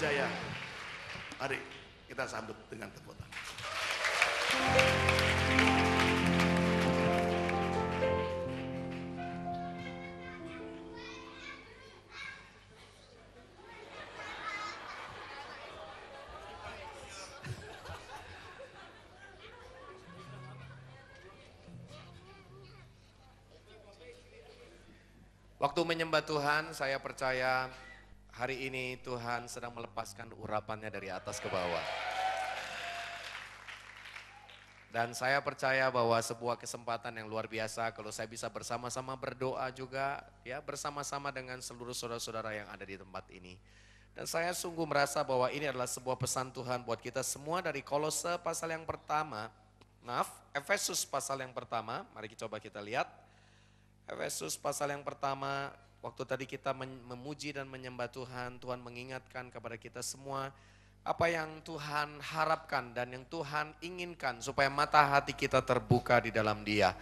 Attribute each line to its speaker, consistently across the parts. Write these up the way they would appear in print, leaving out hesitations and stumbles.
Speaker 1: Wijaya. Mari kita sambut dengan tepuk tangan.
Speaker 2: Waktu menyembah Tuhan, saya percaya hari ini Tuhan sedang melepaskan urapannya dari atas ke bawah. Dan saya percaya bahwa sebuah kesempatan yang luar biasa kalau saya bisa bersama-sama berdoa juga, ya bersama-sama dengan seluruh saudara-saudara yang ada di tempat ini. Dan saya sungguh merasa bahwa ini adalah sebuah pesan Tuhan buat kita semua dari Kolose pasal yang pertama, Efesus pasal yang pertama, mari coba kita lihat. Efesus pasal yang pertama, waktu tadi kita memuji dan menyembah Tuhan, Tuhan mengingatkan kepada kita semua apa yang Tuhan harapkan dan yang Tuhan inginkan supaya mata hati kita terbuka di dalam Dia.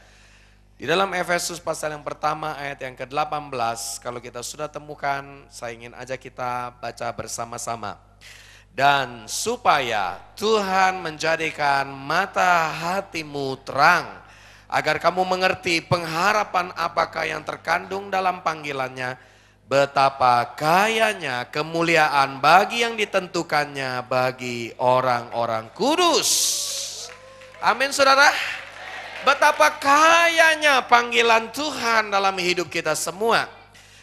Speaker 2: Di dalam Efesus pasal yang pertama ayat yang ke-18, kalau kita sudah temukan, saya ingin ajak kita baca bersama-sama. Dan supaya Tuhan menjadikan mata hatimu terang, agar kamu mengerti pengharapan apakah yang terkandung dalam panggilannya, betapa kayanya kemuliaan bagi yang ditentukannya bagi orang-orang kudus. Amin saudara. Betapa kayanya panggilan Tuhan dalam hidup kita semua.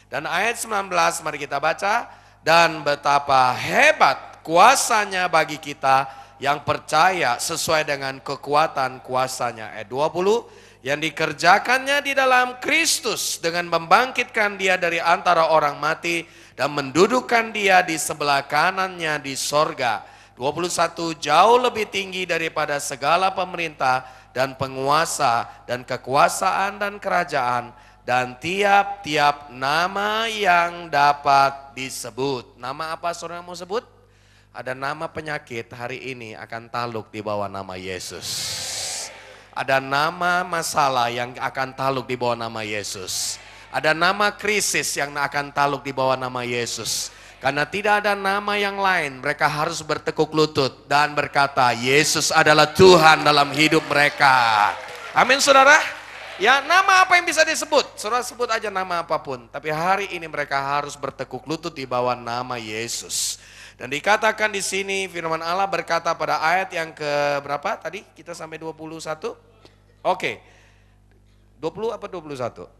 Speaker 2: Dan ayat 19 mari kita baca. Dan betapa hebat kuasanya bagi kita yang percaya sesuai dengan kekuatan kuasanya. Ayat 20, yang dikerjakannya di dalam Kristus dengan membangkitkan Dia dari antara orang mati dan mendudukkan Dia di sebelah kanannya di sorga. 21, jauh lebih tinggi daripada segala pemerintah dan penguasa dan kekuasaan dan kerajaan dan tiap-tiap nama yang dapat disebut. Nama apa saudara mau sebut? Ada nama penyakit hari ini akan taluk di bawah nama Yesus. Ada nama masalah yang akan taluk di bawah nama Yesus. Ada nama krisis yang akan taluk di bawah nama Yesus. Karena tidak ada nama yang lain, mereka harus bertekuk lutut dan berkata, Yesus adalah Tuhan dalam hidup mereka. Amin saudara. Ya, nama apa yang bisa disebut? Saudara sebut aja nama apapun. Tapi hari ini mereka harus bertekuk lutut di bawah nama Yesus. Dan dikatakan di sini firman Allah berkata pada ayat yang ke berapa tadi? Kita sampai 21. Oke. 20 apa 21?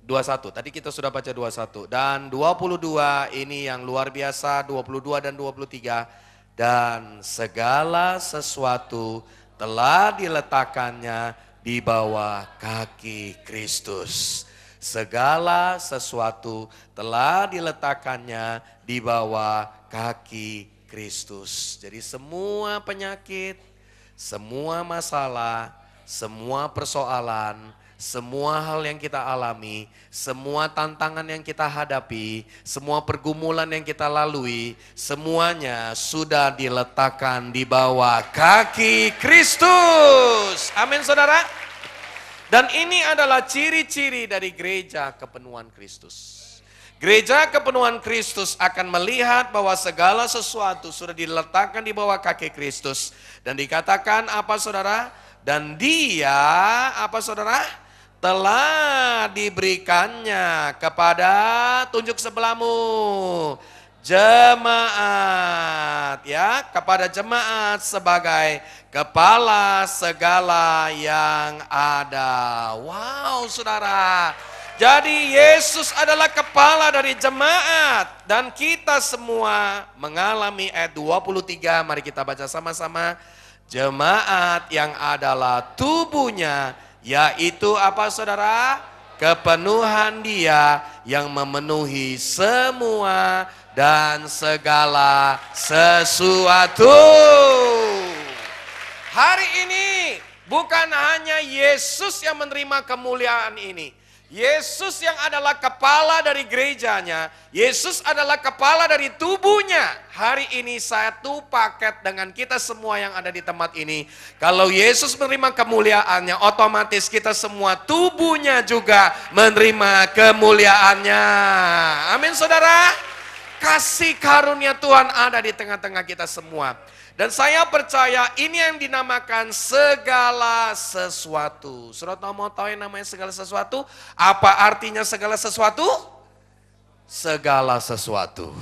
Speaker 2: 21. Tadi kita sudah baca 21. Dan 22 ini yang luar biasa, 22 dan 23. Dan segala sesuatu telah diletakkannya di bawah kaki Kristus. Segala sesuatu telah diletakkannya di bawah kaki Kristus. Jadi semua penyakit, semua masalah, semua persoalan, semua hal yang kita alami, semua tantangan yang kita hadapi, semua pergumulan yang kita lalui, semuanya sudah diletakkan di bawah kaki Kristus. Amin saudara. Dan ini adalah ciri-ciri dari gereja kepenuhan Kristus. Gereja kepenuhan Kristus akan melihat bahwa segala sesuatu sudah diletakkan di bawah kaki Kristus. Dan dikatakan apa saudara? Dan Dia, apa saudara? Telah diberikannya kepada, tunjuk sebelahmu, jemaat, ya, kepada jemaat sebagai kepala segala yang ada. Wow saudara, jadi Yesus adalah kepala dari jemaat dan kita semua mengalami ayat 23, mari kita baca sama-sama. Jemaat yang adalah tubuhnya, yaitu apa saudara? Kepenuhan Dia yang memenuhi semua dan segala sesuatu. Hari ini bukan hanya Yesus yang menerima kemuliaan ini. Yesus yang adalah kepala dari gerejanya, Yesus adalah kepala dari tubuhnya. Hari ini satu paket dengan kita semua yang ada di tempat ini. Kalau Yesus menerima kemuliaannya, otomatis kita semua tubuhnya juga menerima kemuliaannya. Amin saudara. kasih karunia Tuhan ada di tengah-tengah kita semua. Dan saya percaya ini yang dinamakan segala sesuatu. Saudara mau tahu yang namanya segala sesuatu? Apa artinya segala sesuatu? Segala sesuatu.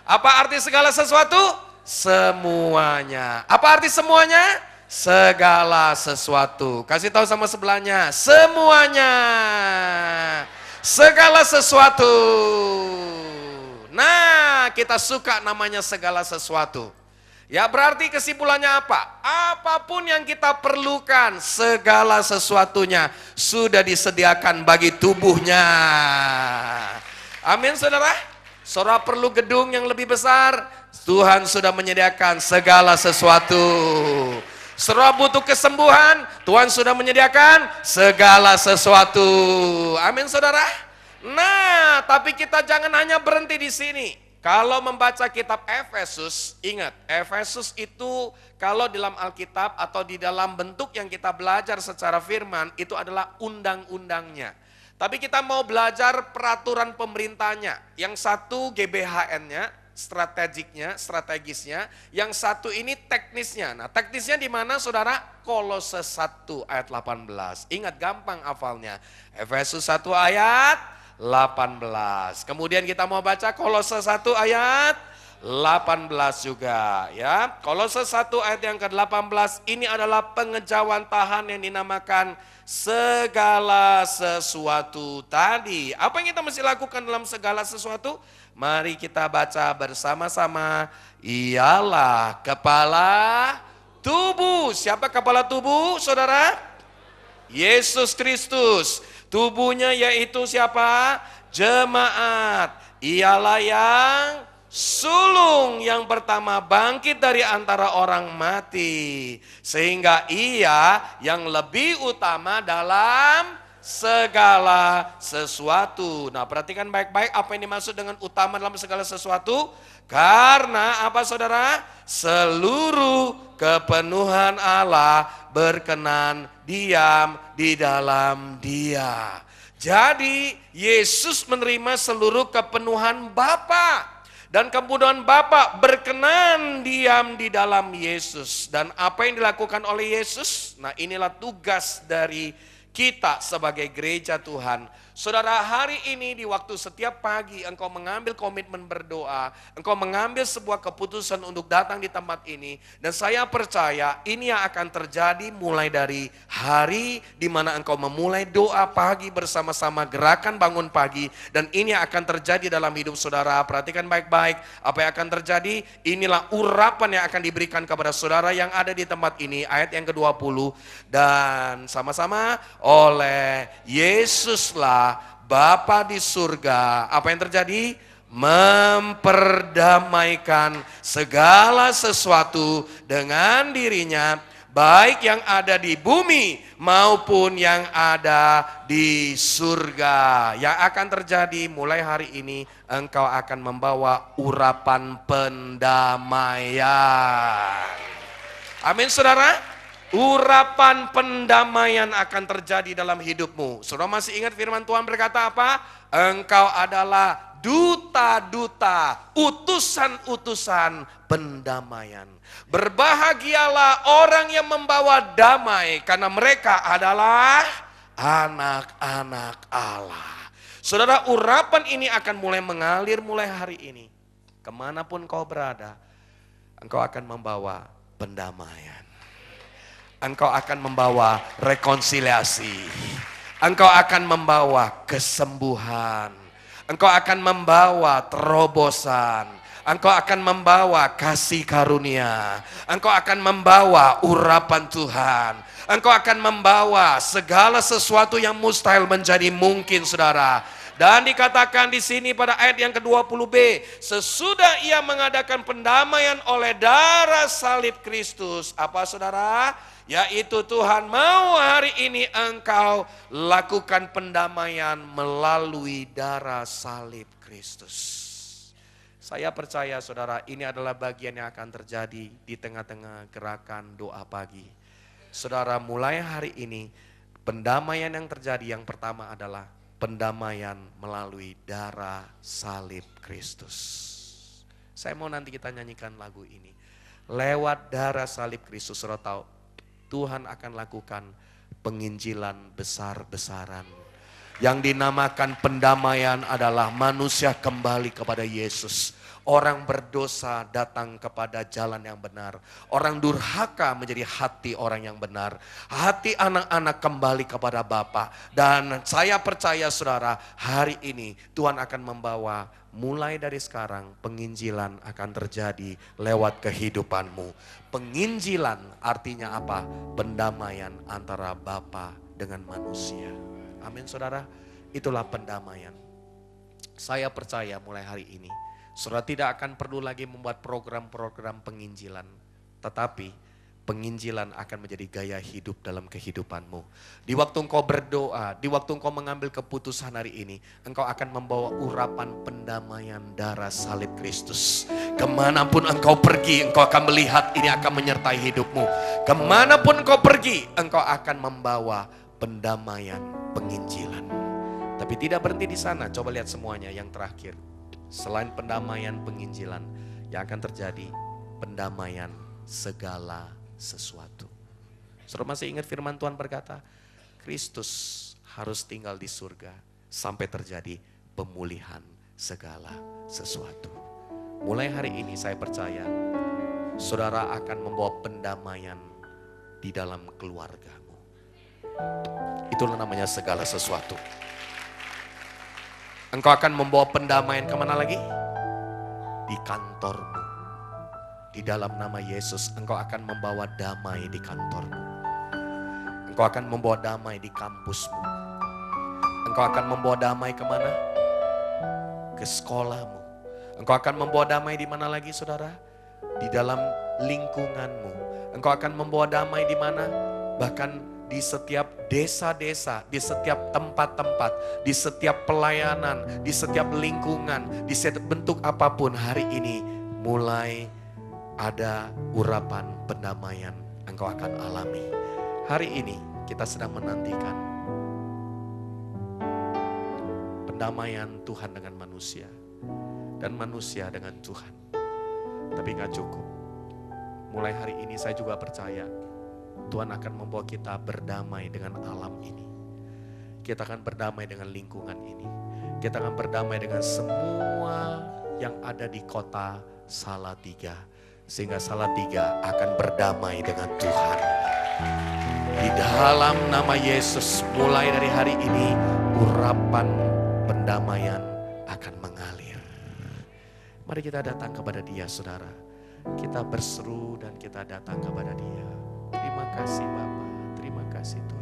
Speaker 2: Apa arti segala sesuatu? Semuanya. Apa arti semuanya? Segala sesuatu. Kasih tahu sama sebelahnya, semuanya. Segala sesuatu. Nah, kita suka namanya segala sesuatu. Ya berarti kesimpulannya apa? Apapun yang kita perlukan, segala sesuatunya sudah disediakan bagi tubuhnya. Amin saudara. Saudara perlu gedung yang lebih besar, Tuhan sudah menyediakan segala sesuatu. Saudara butuh kesembuhan, Tuhan sudah menyediakan segala sesuatu. Amin saudara. Nah, tapi kita jangan hanya berhenti di sini. Kalau membaca kitab Efesus, ingat, Efesus itu kalau di dalam Alkitab atau di dalam bentuk yang kita belajar secara firman, itu adalah undang-undangnya. Tapi kita mau belajar peraturan pemerintahnya. Yang satu GBHN-nya, strategisnya. Yang satu ini teknisnya. Nah teknisnya di mana saudara? Kolose 1 ayat 18. Ingat gampang hafalnya. Efesus 1 ayat 18. Kemudian kita mau baca Kolose 1 ayat 18 juga ya. Kolose 1 ayat yang ke-18 ini adalah pengejauhan tahan yang dinamakan segala sesuatu tadi. Apa yang kita mesti lakukan dalam segala sesuatu? Mari kita baca bersama-sama. Ialah kepala tubuh. Siapa kepala tubuh saudara? Yesus Kristus. Tubuhnya yaitu siapa? Jemaat. Ialah yang sulung yang pertama bangkit dari antara orang mati. Sehingga ia yang lebih utama dalam segala sesuatu. Nah perhatikan baik-baik apa yang dimaksud dengan utama dalam segala sesuatu. Karena apa saudara? Seluruh kepenuhan Allah berkenan diam di dalam Dia. Jadi Yesus menerima seluruh kepenuhan Bapa. Dan kemudian Bapa berkenan diam di dalam Yesus. Dan apa yang dilakukan oleh Yesus? Nah inilah tugas dari kita sebagai gereja Tuhan. Saudara, hari ini di waktu setiap pagi engkau mengambil komitmen berdoa, engkau mengambil sebuah keputusan untuk datang di tempat ini, dan saya percaya ini yang akan terjadi mulai dari hari di mana engkau memulai doa pagi bersama-sama gerakan bangun pagi, dan ini yang akan terjadi dalam hidup saudara. Perhatikan baik-baik apa yang akan terjadi. Inilah urapan yang akan diberikan kepada saudara yang ada di tempat ini, ayat yang ke-20, dan sama-sama oleh Yesuslah Bapa di surga, apa yang terjadi? Memperdamaikan segala sesuatu dengan dirinya, baik yang ada di bumi maupun yang ada di surga. Yang akan terjadi mulai hari ini, engkau akan membawa urapan pendamaian. Amin saudara. Urapan pendamaian akan terjadi dalam hidupmu. Saudara masih ingat firman Tuhan berkata apa? Engkau adalah duta-duta, utusan-utusan pendamaian. Berbahagialah orang yang membawa damai, karena mereka adalah anak-anak Allah. Saudara, urapan ini akan mulai mengalir mulai hari ini. Kemanapun kau berada, engkau akan membawa pendamaian. Engkau akan membawa rekonsiliasi. Engkau akan membawa kesembuhan. Engkau akan membawa terobosan. Engkau akan membawa kasih karunia. Engkau akan membawa urapan Tuhan. Engkau akan membawa segala sesuatu yang mustahil menjadi mungkin saudara. Dan dikatakan di sini pada ayat yang ke-20b, sesudah ia mengadakan pendamaian oleh darah salib Kristus. Apa saudara? Yaitu Tuhan mau hari ini engkau lakukan pendamaian melalui darah salib Kristus. Saya percaya saudara, ini adalah bagian yang akan terjadi di tengah-tengah gerakan doa pagi. Saudara, mulai hari ini pendamaian yang terjadi yang pertama adalah pendamaian melalui darah salib Kristus. Saya mau nanti kita nyanyikan lagu ini. Lewat darah salib Kristus, saudara tahu, Tuhan akan lakukan penginjilan besar-besaran. Yang dinamakan pendamaian adalah manusia kembali kepada Yesus. Orang berdosa datang kepada jalan yang benar. Orang durhaka menjadi hati orang yang benar. Hati anak-anak kembali kepada Bapa. Dan saya percaya saudara, hari ini Tuhan akan membawa mulai dari sekarang penginjilan akan terjadi lewat kehidupanmu. Penginjilan artinya apa? Pendamaian antara Bapa dengan manusia. Amin saudara, itulah pendamaian. Saya percaya mulai hari ini, saudara tidak akan perlu lagi membuat program-program penginjilan. Tetapi penginjilan akan menjadi gaya hidup dalam kehidupanmu. Di waktu engkau berdoa, di waktu engkau mengambil keputusan hari ini, engkau akan membawa urapan pendamaian darah salib Kristus. Kemanapun engkau pergi, engkau akan melihat ini akan menyertai hidupmu. Kemanapun engkau pergi, engkau akan membawa pendamaian penginjilan. Tapi tidak berhenti di sana, coba lihat semuanya yang terakhir. Selain pendamaian penginjilan, yang akan terjadi pendamaian segala sesuatu. Saudara masih ingat firman Tuhan berkata, Kristus harus tinggal di surga sampai terjadi pemulihan segala sesuatu. Mulai hari ini saya percaya, saudara akan membawa pendamaian di dalam keluargamu. Itulah namanya segala sesuatu. Engkau akan membawa pendamaian kemana lagi? Di kantormu. Di dalam nama Yesus, engkau akan membawa damai di kantormu. Engkau akan membawa damai di kampusmu. Engkau akan membawa damai kemana? Ke sekolahmu. Engkau akan membawa damai di mana lagi saudara? Di dalam lingkunganmu. Engkau akan membawa damai di mana? Bahkan di setiap desa-desa, di setiap tempat-tempat, di setiap pelayanan, di setiap lingkungan, di setiap bentuk apapun hari ini mulai ada urapan pendamaian engkau akan alami. Hari ini kita sedang menantikan pendamaian Tuhan dengan manusia dan manusia dengan Tuhan. Tapi gak cukup. Mulai hari ini saya juga percaya Tuhan akan membawa kita berdamai dengan alam ini. Kita akan berdamai dengan lingkungan ini. Kita akan berdamai dengan semua yang ada di kota Salatiga. Sehingga Salatiga akan berdamai dengan Tuhan. Di dalam nama Yesus, mulai dari hari ini, urapan pendamaian akan mengalir. Mari kita datang kepada Dia, saudara. Kita berseru dan kita datang kepada Dia. Terima kasih Bapa, terima kasih Tuhan.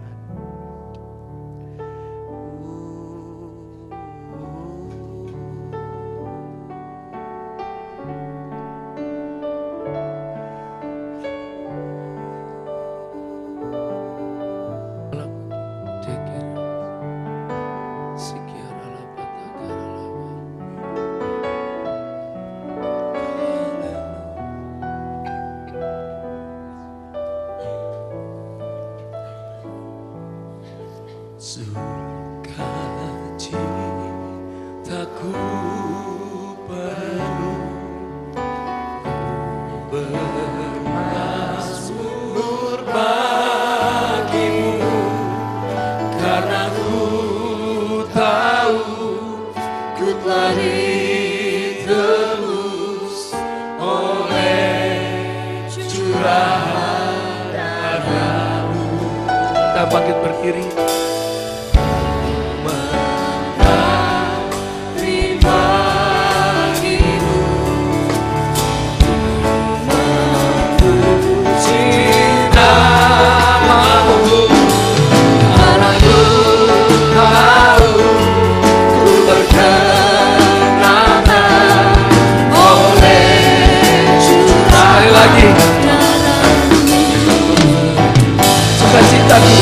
Speaker 3: Bangkit berdiri. Sekali lagi. Sukacitaku.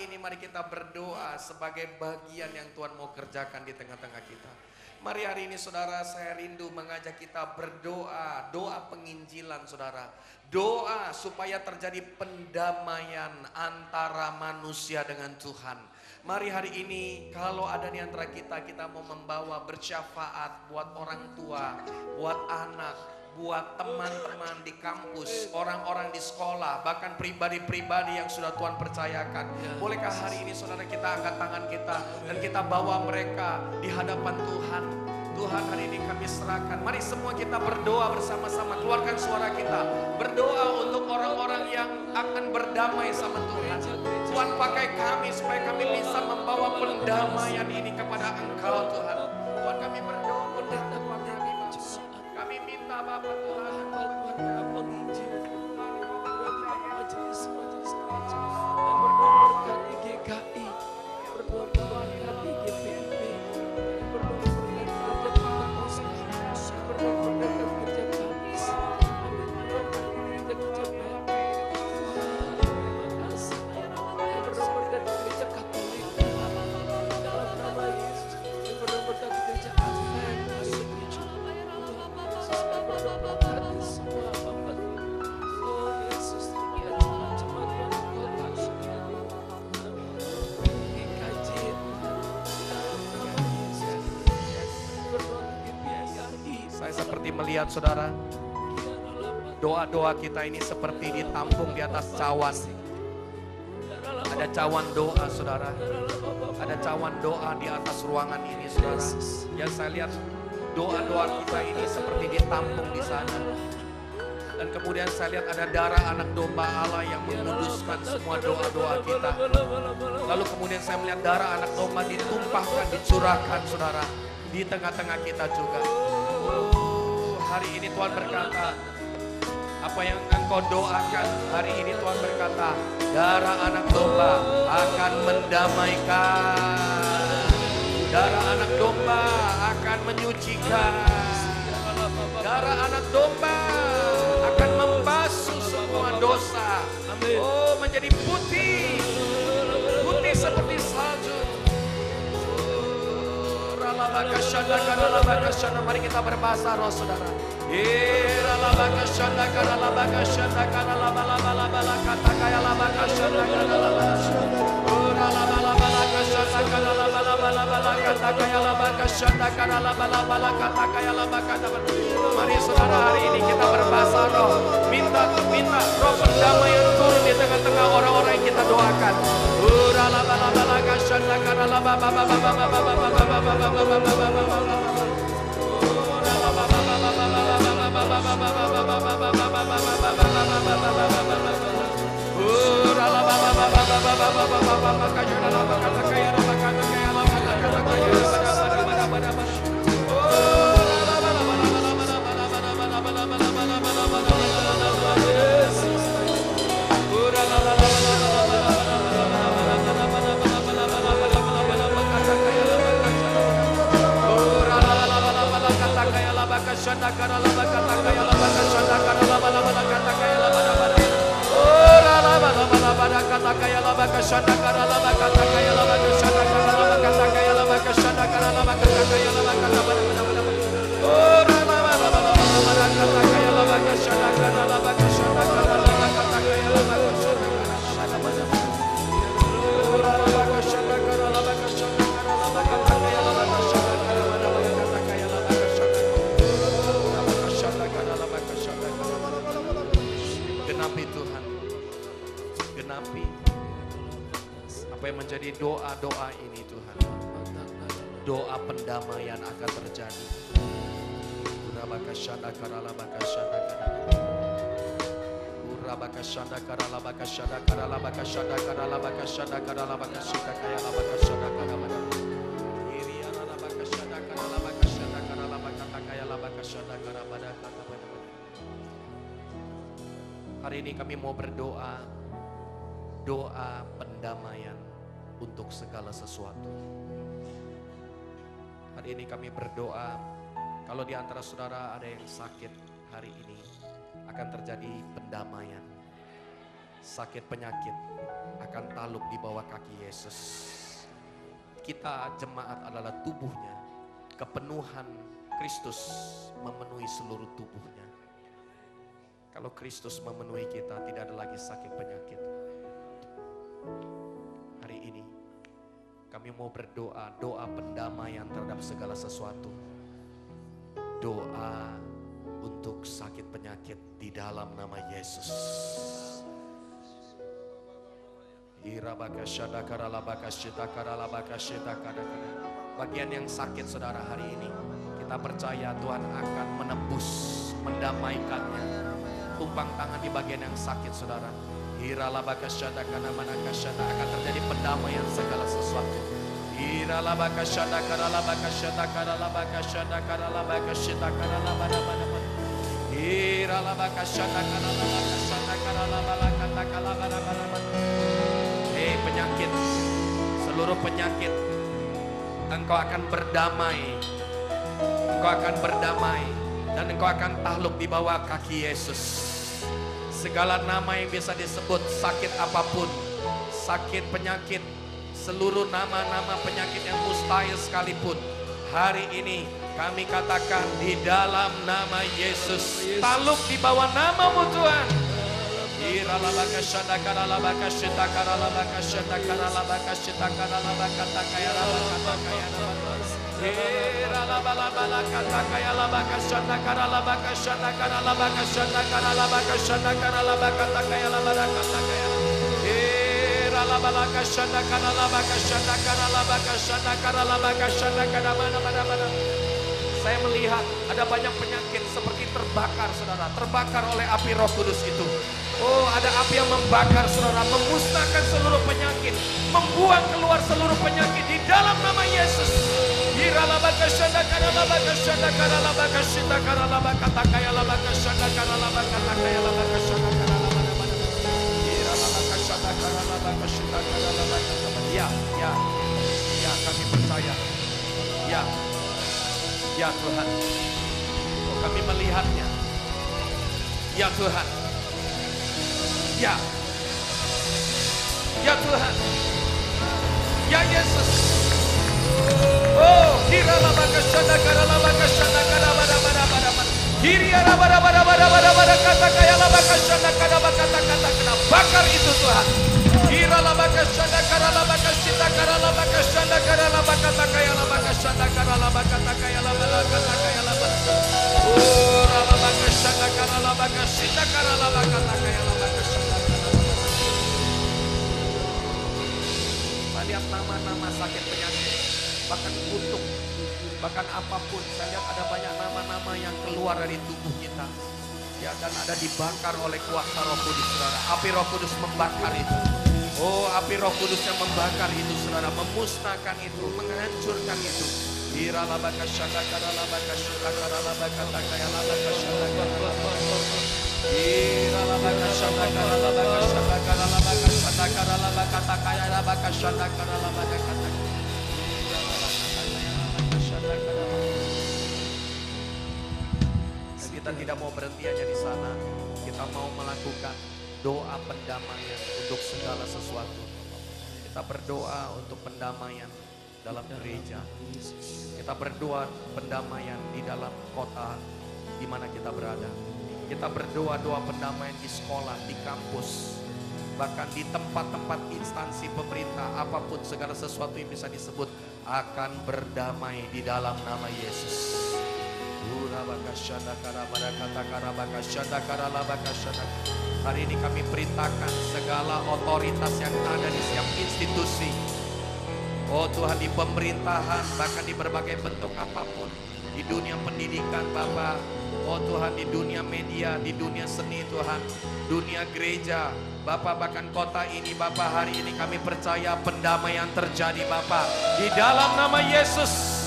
Speaker 2: hari ini mari kita berdoa sebagai bagian yang Tuhan mau kerjakan di tengah-tengah kita. Mari hari ini saudara, saya rindu mengajak kita berdoa, doa penginjilan saudara. Doa supaya terjadi pendamaian antara manusia dengan Tuhan. Mari hari ini kalau ada di antara kita, kita mau membawa bersyafaat buat orang tua, buat anak, buat teman-teman di kampus, orang-orang di sekolah, bahkan pribadi-pribadi yang sudah Tuhan percayakan. Bolehkah hari ini saudara kita angkat tangan kita dan kita bawa mereka di hadapan Tuhan. Tuhan, hari ini kami serahkan. Mari semua kita berdoa bersama-sama. Keluarkan suara kita. Berdoa untuk orang-orang yang akan berdamai sama Tuhan. Tuhan pakai kami supaya kami bisa membawa pendamaian ini kepada Engkau Tuhan. Tuhan, kami berdoa untuk Tuhan kami. Kami minta Bapa Tuhan. Melihat saudara, doa-doa kita ini seperti ditampung di atas cawan. Ada cawan doa saudara, ada cawan doa di atas ruangan ini saudara. Yang saya lihat doa-doa kita ini seperti ditampung di sana. Dan kemudian saya lihat ada darah anak domba Allah yang menguduskan semua doa-doa kita. Lalu kemudian saya melihat darah anak domba ditumpahkan, dicurahkan saudara di tengah-tengah kita juga. Hari ini Tuhan berkata, apa yang engkau doakan hari ini Tuhan berkata, darah anak domba akan mendamaikan. Darah anak domba akan menyucikan. Darah anak domba akan membasuh semua dosa. Oh, menjadi putih. Putih seperti salju. Mari kita berbahasa roh saudara. Mari saudara, hari ini kita berbahasa roh. Minta roh pendamaian turun di tengah-tengah orang-orang yang kita doakan. Apa yang menjadi doa-doa ini Tuhan, doa pendamaian akan terjadi. Hari ini kami mau berdoa, doa pendamaian untuk segala sesuatu. Hari ini kami berdoa, kalau di antara saudara ada yang sakit hari ini, akan terjadi pendamaian. sakit penyakit akan taluk di bawah kaki Yesus. Kita jemaat adalah tubuhnya. Kepenuhan Kristus memenuhi seluruh tubuhnya. Kalau Kristus memenuhi kita, tidak ada lagi sakit penyakit. Hari ini kami mau berdoa, doa pendamaian terhadap segala sesuatu. Doa untuk sakit penyakit di dalam nama Yesus. Bagian yang sakit saudara hari ini, kita percaya Tuhan akan menebus, mendamaikannya. Tumpang tangan di bagian yang sakit saudara. Akan terjadi pendamaian segala sesuatu. Hei penyakit, seluruh penyakit, engkau akan berdamai. Engkau akan berdamai dan engkau akan takluk di bawah kaki Yesus. Segala nama yang bisa disebut, sakit apapun, sakit penyakit, seluruh nama-nama penyakit yang mustahil sekalipun, hari ini kami katakan di dalam nama Yesus, takluk di bawah namamu Tuhan. Saya melihat ada banyak penyakit seperti terbakar saudara, terbakar oleh api Roh Kudus itu. Oh, ada api yang membakar saudara, memusnahkan seluruh penyakit, membuang keluar seluruh penyakit di dalam nama Yesus. Ya, ya, ya, kami percaya. Ya, ya Tuhan, oh, kami melihatnya. Ya Tuhan, ya, ya Tuhan, ya Yesus. Oh, bakar itu Tuhan. Saya lihat nama-nama sakit penyakit, bahkan kutuk, bahkan apapun. Saya lihat ada banyak nama-nama yang keluar dari tubuh kita, ya, dan ada dibakar oleh kuasa Roh Kudus saudara. Api Roh Kudus membakar itu. Oh, api Roh Kudus yang membakar itu saudara, memusnahkan itu, menghancurkan itu. Kita tidak mau berhenti hanya di sana. Kita mau melakukan doa pendamaian untuk segala sesuatu. Kita berdoa untuk pendamaian dalam gereja. Kita berdoa pendamaian di dalam kota di mana kita berada. Kita berdoa doa pendamaian di sekolah, di kampus, bahkan di tempat-tempat instansi pemerintah, apapun segala sesuatu yang bisa disebut akan berdamai di dalam nama Yesus. Hari ini kami perintahkan segala otoritas yang ada di setiap institusi, oh Tuhan, di pemerintahan, bahkan di berbagai bentuk apapun, di dunia pendidikan Bapa, oh Tuhan, di dunia media, di dunia seni Tuhan, dunia gereja Bapa, bahkan kota ini Bapa, hari ini kami percaya pendamaian terjadi Bapa, di dalam nama Yesus.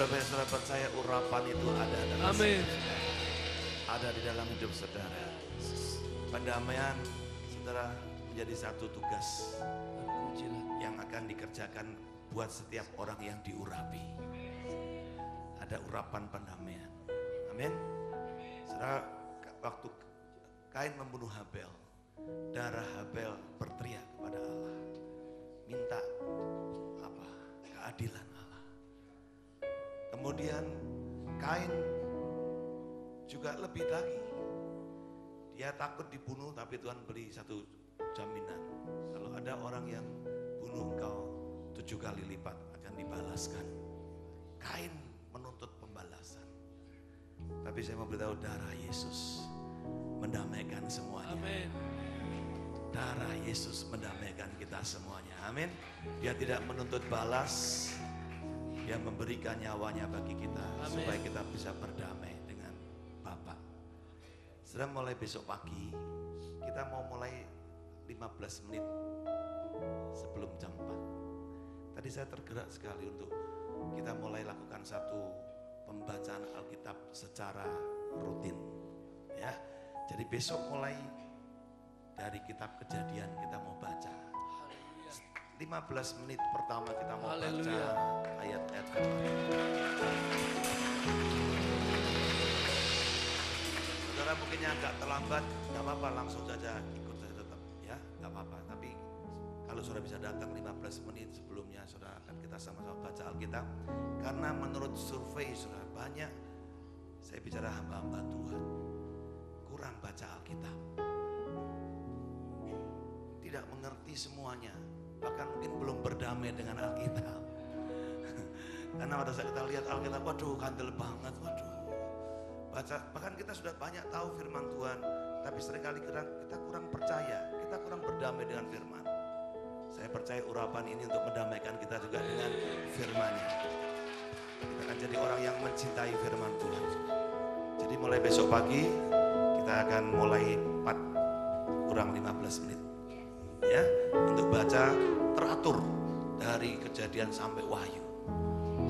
Speaker 1: Berapa yang saudara percaya urapan itu ada dalam
Speaker 3: Amin.
Speaker 1: ada di dalam hidup saudara. Pendamaian saudara menjadi satu tugas yang akan dikerjakan buat setiap orang yang diurapi. Ada urapan pendamaian. Amin. Saudara, waktu Kain membunuh Habel, darah Habel berteriak kepada Allah, minta apa? Keadilan Allah. Kemudian Kain juga lebih lagi. Dia takut dibunuh, tapi Tuhan beri satu jaminan. Kalau ada orang yang bunuh engkau 7 kali lipat akan dibalaskan. Kain menuntut pembalasan. Tapi saya mau beritahu darah Yesus mendamaikan semuanya.
Speaker 3: Amin.
Speaker 1: Darah Yesus mendamaikan kita semuanya. Amin. Dia tidak menuntut balas. Dia memberikan nyawanya bagi kita.
Speaker 3: Amin.
Speaker 1: Supaya kita bisa berdamai dengan Bapa. Sudah mulai besok pagi, kita mau mulai 15 menit sebelum jam 4. Tadi saya tergerak sekali untuk kita mulai lakukan satu pembacaan Alkitab secara rutin. Ya. Jadi besok mulai dari kitab Kejadian kita mau baca. 15 menit pertama kita mau baca ayat-ayat firman. Saudara mungkinnya agak terlambat, gak apa-apa, langsung saja ikut saja tetap, ya gak apa-apa. Tapi kalau saudara bisa datang 15 menit sebelumnya, saudara akan kita sama-sama baca Alkitab. Karena menurut survei saudara banyak, saya bicara hamba-hamba Tuhan, kurang baca Alkitab. Tidak mengerti semuanya, bahkan mungkin belum berdamai dengan Alkitab. Karena pada saat kita lihat Alkitab, waduh kandel banget, waduh. Baca, bahkan kita sudah banyak tahu firman Tuhan, tapi seringkali kita kurang percaya, kita kurang berdamai dengan firman. Saya percaya urapan ini untuk mendamaikan kita juga dengan firman-Nya. Kita akan jadi orang yang mencintai firman Tuhan. Jadi mulai besok pagi, kita akan mulai 4 kurang 15 menit. Ya, untuk baca teratur dari Kejadian sampai Wahyu.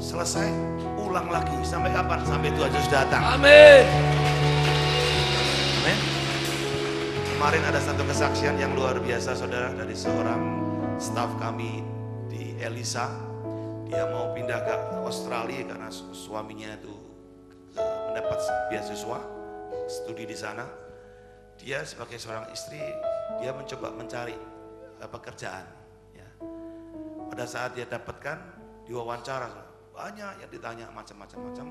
Speaker 1: Selesai, ulang lagi sampai kapan? Sampai Tuhan Yesus datang.
Speaker 3: Amin.
Speaker 1: Amin. Kemarin ada satu kesaksian yang luar biasa saudara dari seorang staf kami di Elisa. Dia mau pindah ke Australia karena suaminya itu mendapat beasiswa studi di sana. Dia sebagai seorang istri, dia mencoba mencari pekerjaan. Ya. Pada saat dia dapatkan, diwawancara, banyak yang ditanya macam-macam.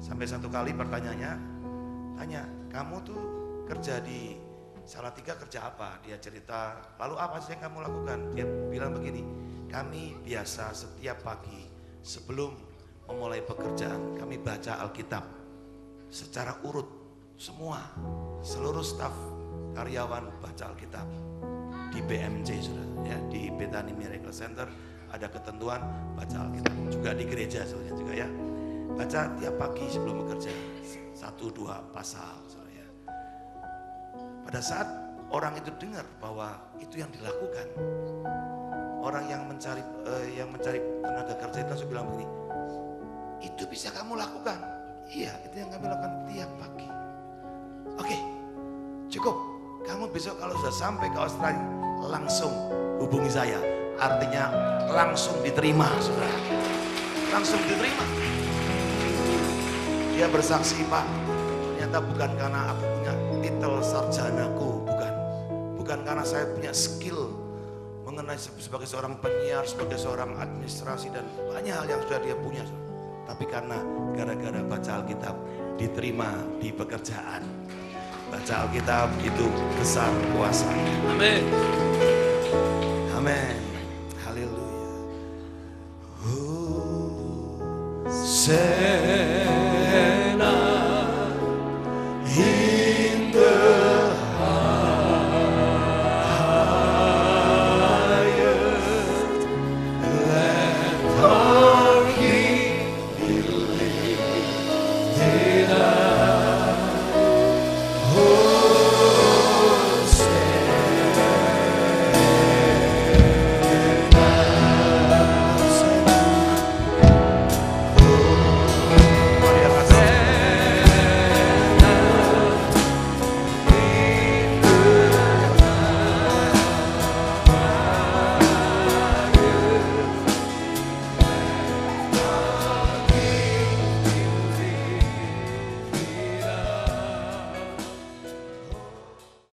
Speaker 1: Sampai satu kali pertanyaannya, tanya, kamu tuh kerja di Salatiga kerja apa? Dia cerita, lalu apa sih yang kamu lakukan? Dia bilang begini, kami biasa setiap pagi sebelum memulai pekerjaan, kami baca Alkitab secara urut, semua, seluruh staf karyawan baca Alkitab. Di BMJ sudah, ya, di Bethany Miracle Center ada ketentuan baca Alkitab. Juga di gereja sebenarnya juga ya. Baca tiap pagi sebelum bekerja 1-2 pasal. Ya. Pada saat orang itu dengar bahwa itu yang dilakukan, orang yang mencari tenaga kerja itu langsung bilang begini, itu bisa kamu lakukan? Iya, itu yang kami lakukan tiap pagi. Oke, cukup. Kamu besok kalau sudah sampai ke Australia langsung hubungi saya. Artinya langsung diterima, saudara. Langsung diterima. Dia bersaksi, Pak, ternyata bukan karena aku punya titel sarjanaku, bukan. Bukan karena saya punya skill mengenai sebagai seorang penyiar, sebagai seorang administrasi dan banyak hal yang sudah dia punya. Tapi karena gara-gara baca Alkitab diterima di pekerjaan. Baca Alkitab itu besar kuasa.
Speaker 3: Amin.
Speaker 1: Amin. Haleluya.